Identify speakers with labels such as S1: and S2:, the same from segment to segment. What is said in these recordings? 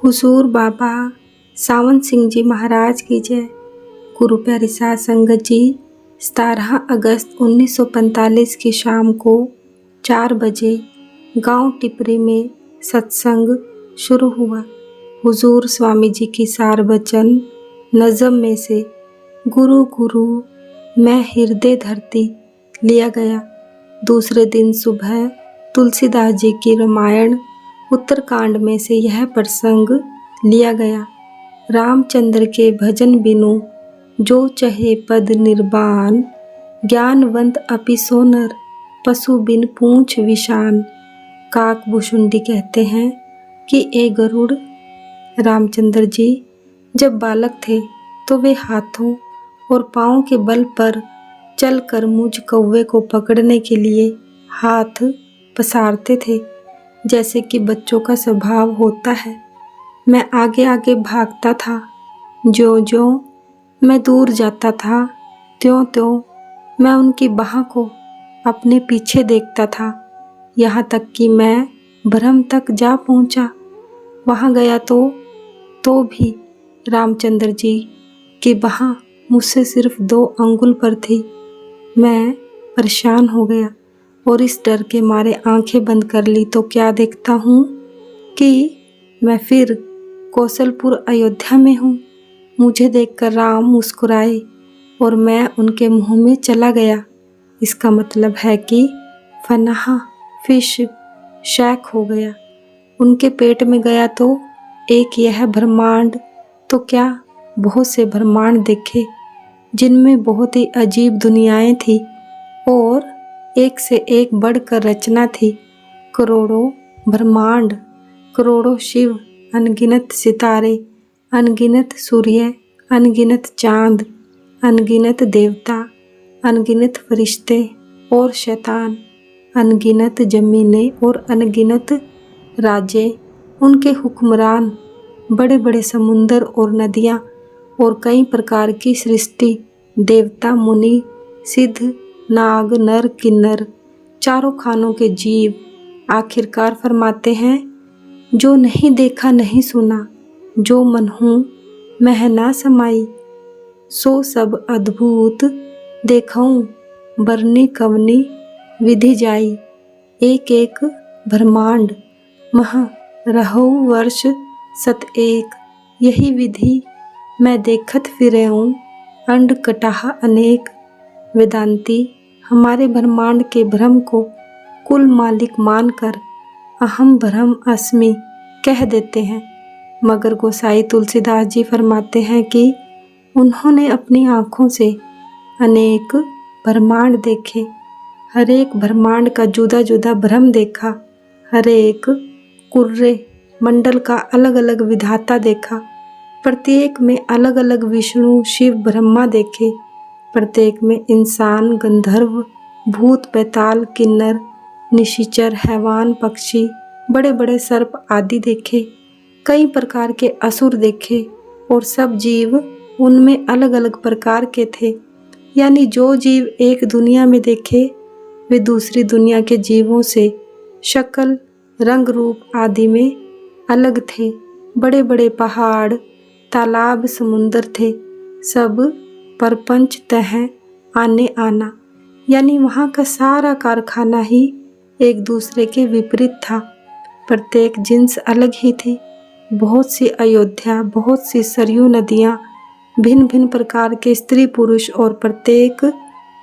S1: हुजूर बाबा सावन सिंह जी महाराज की जय। गुरु प्यारी साध संगत जी, 17 अगस्त 1945 की शाम को 4 बजे गांव टिपरी में सत्संग शुरू हुआ। हुजूर स्वामी जी की सार वचन नज़म में से गुरु गुरु मैं हृदय धरती लिया गया। दूसरे दिन सुबह तुलसीदास जी की रामायण उत्तरकांड में से यह प्रसंग लिया गया। रामचंद्र के भजन बिनु जो चहे पद निर्वाण, ज्ञानवंत अपि सोनर पशु बिन पूंछ विशान। काकभूषुंडी कहते हैं कि ए गरुड़, रामचंद्र जी जब बालक थे तो वे हाथों और पाँव के बल पर चलकर मुझ कौवे को पकड़ने के लिए हाथ पसारते थे, जैसे कि बच्चों का स्वभाव होता है। मैं आगे आगे भागता था। ज्यों-ज्यों मैं दूर जाता था, त्यों-त्यों मैं उनकी बाह को अपने पीछे देखता था, यहाँ तक कि मैं भ्रम तक जा पहुँचा। वहाँ गया तो भी रामचंद्र जी की बाह मुझसे सिर्फ 2 अंगुल पर थी। मैं परेशान हो गया और इस डर के मारे आंखें बंद कर ली तो क्या देखता हूँ कि मैं फिर कौशलपुर अयोध्या में हूँ। मुझे देखकर राम मुस्कुराए और मैं उनके मुंह में चला गया। इसका मतलब है कि फनाह फिश शैक हो गया। उनके पेट में गया तो एक यह ब्रह्मांड तो क्या बहुत से ब्रह्मांड देखे, जिनमें बहुत ही अजीब दुनियाएं थी और एक से एक बढ़कर रचना थी। करोड़ों ब्रह्मांड, करोड़ों शिव, अनगिनत सितारे, अनगिनत सूर्य, अनगिनत चांद, अनगिनत देवता, अनगिनत फरिश्ते और शैतान, अनगिनत जमीनें और अनगिनत राज्य, उनके हुक्मरान, बड़े बड़े समुंदर और नदियाँ और कई प्रकार की सृष्टि, देवता, मुनि, सिद्ध, नाग, नर, किन्नर, चारों खानों के जीव। आखिरकार फरमाते हैं, जो नहीं देखा नहीं सुना, जो मनहूँ मह ना समाई, सो सब अद्भुत देखऊँ, बरनी कवनी विधि जाई। एक एक ब्रह्मांड मह रहु वर्ष सत एक, यही विधि मैं देखत फिरेऊँ, अंड कटाह अनेक। वेदांती हमारे ब्रह्मांड के भ्रम को कुल मालिक मानकर अहम ब्रह्म अस्मि कह देते हैं, मगर गोसाई तुलसीदास जी फरमाते हैं कि उन्होंने अपनी आँखों से अनेक ब्रह्मांड देखे, हर एक ब्रह्मांड का जुदा जुदा भ्रम देखा, हर एक कुर्रे मंडल का अलग अलग विधाता देखा, प्रत्येक में अलग अलग विष्णु शिव ब्रह्मा देखे, प्रत्येक में इंसान, गंधर्व, भूत, पैताल, किन्नर, निशिचर, हैवान, पक्षी, बड़े बड़े सर्प आदि देखे, कई प्रकार के असुर देखे और सब जीव उनमें अलग अलग प्रकार के थे। यानी जो जीव एक दुनिया में देखे वे दूसरी दुनिया के जीवों से शक्ल, रंग, रूप आदि में अलग थे। बड़े बड़े पहाड़, तालाब, समुंदर थे, सब परपंच तह आने आना, यानी वहाँ का सारा कारखाना ही एक दूसरे के विपरीत था। प्रत्येक जिन्स अलग ही थी। बहुत सी अयोध्या, बहुत सी सरयू नदियाँ, भिन्न भिन्न प्रकार के स्त्री पुरुष और प्रत्येक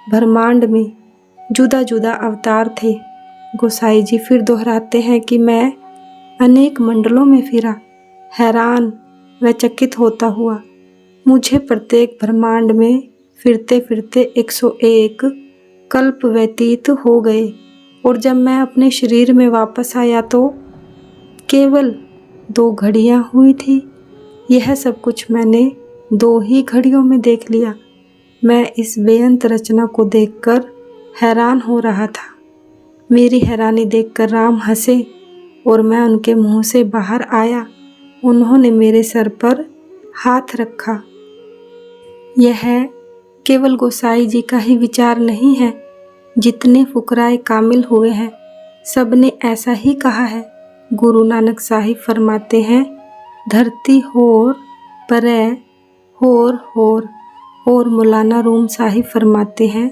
S1: ब्रह्मांड में जुदा जुदा अवतार थे। गोसाई जी फिर दोहराते हैं कि मैं अनेक मंडलों में फिरा, हैरान व चकित होता हुआ। मुझे प्रत्येक ब्रह्मांड में फिरते फिरते 101 कल्प व्यतीत हो गए और जब मैं अपने शरीर में वापस आया तो केवल 2 घड़ियाँ हुई थी। यह सब कुछ मैंने 2 ही घड़ियों में देख लिया। मैं इस बेअंत रचना को देखकर हैरान हो रहा था। मेरी हैरानी देखकर राम हंसे और मैं उनके मुंह से बाहर आया। उन्होंने मेरे सर पर हाथ रखा। यह केवल गोसाई जी का ही विचार नहीं है, जितने फुकराए कामिल हुए हैं सबने ऐसा ही कहा है। गुरु नानक साहिब फरमाते हैं, धरती होर परे होर होर। और मौलाना रूम साहिब फरमाते हैं,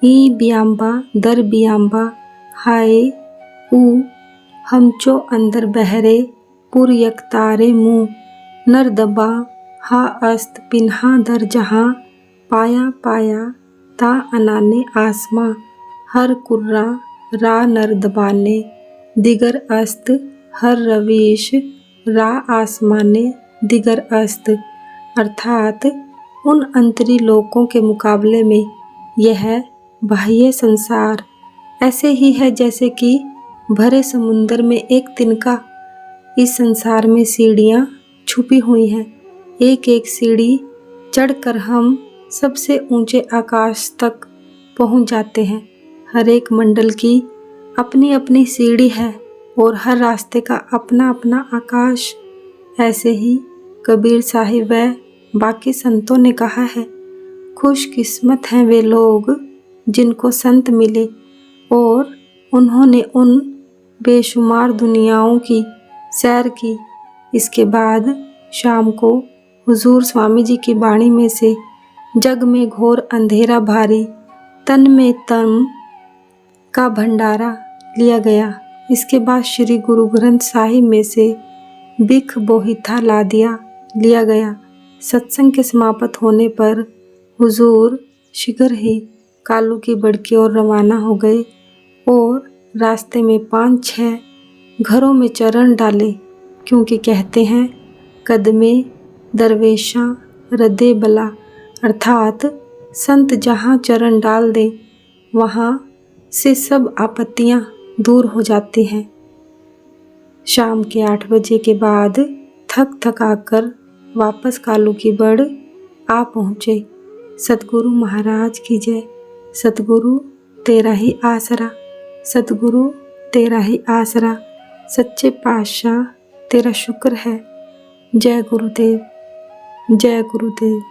S1: ई बियांबा दर बियांबा हाय ऊ हमचो अंदर बहरे पुर यकतारे मुँह नर दबा हा अस्त पिन्हा दर जहाँ पाया पाया ता अनाने आसमां हर कुर्रा रा नर दबाने दिगर अस्त हर रवीश रा आसमाने दिगर अस्त। अर्थात उन अंतरी लोकों के मुकाबले में यह बाह्य संसार ऐसे ही है जैसे कि भरे समुंदर में एक तिनका। इस संसार में सीढ़ियाँ छुपी हुई हैं। एक एक सीढ़ी चढ़कर हम सबसे ऊंचे आकाश तक पहुंच जाते हैं। हर एक मंडल की अपनी अपनी सीढ़ी है और हर रास्ते का अपना अपना आकाश। ऐसे ही कबीर साहिब व बाकी संतों ने कहा है, खुशकिस्मत हैं वे लोग जिनको संत मिले और उन्होंने उन बेशुमार दुनियाओं की सैर की। इसके बाद शाम को हुजूर स्वामी जी की बाणी में से जग में घोर अंधेरा भारी तन में तन का भंडारा लिया गया। इसके बाद श्री गुरु ग्रंथ साहिब में से बिख बोहिथा लादिया लिया गया। सत्संग के समाप्त होने पर हुजूर शीघ्र ही कालू की बड़ की ओर रवाना हो गए और रास्ते में 5-6 घरों में चरण डाले, क्योंकि कहते हैं कदमे दरवेशा रदे बला, अर्थात संत जहाँ चरण डाल दे वहाँ से सब आपत्तियाँ दूर हो जाती हैं। शाम के 8 बजे के बाद थक थक आकर वापस कालू की बड़ आ पहुँचे। सतगुरु महाराज की जय। सतगुरु तेरा ही आसरा, सतगुरु तेरा ही आसरा, सच्चे पातशाह तेरा शुक्र है। जय गुरुदेव, जय गुरुदेव।